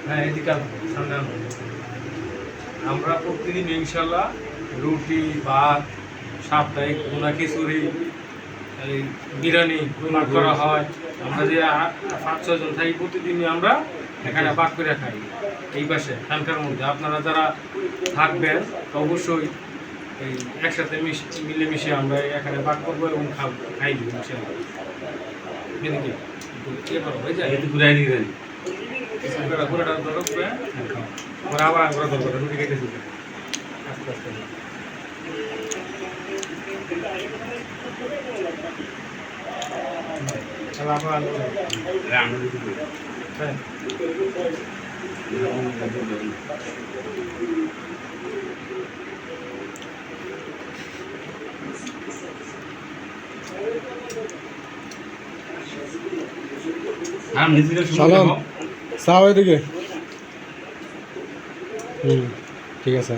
হ্যাঁ এদিকে সামনে আমরা প্রতিদিন ইনশাল্লাহ রুটি ভাত সাপ্তাহিক গুনা খিচুড়ি এই বিরিয়ানি ভাগ করা হয়। আমরা যে 5-6 জন থাকি প্রতিদিনই আমরা এখানে ভাগ করে খাই এই পাশে খানকার মধ্যে। আপনারা যারা থাকবেন অবশ্যই এই একসাথে মিলেমিশে আমরা এখানে ভাগ করবো এবং খাই দিব ইনশাল্লাহ। এদিকে হয়ে যায় এদিকে ঘুরাই দিয়ে দেন ঘোরাটা ধরো ঘুরে আবার আমরা ধরবো রুটি খাইতেছি আস্তে আস্তে। সালাম সাও এদিকে ঠিক আছে।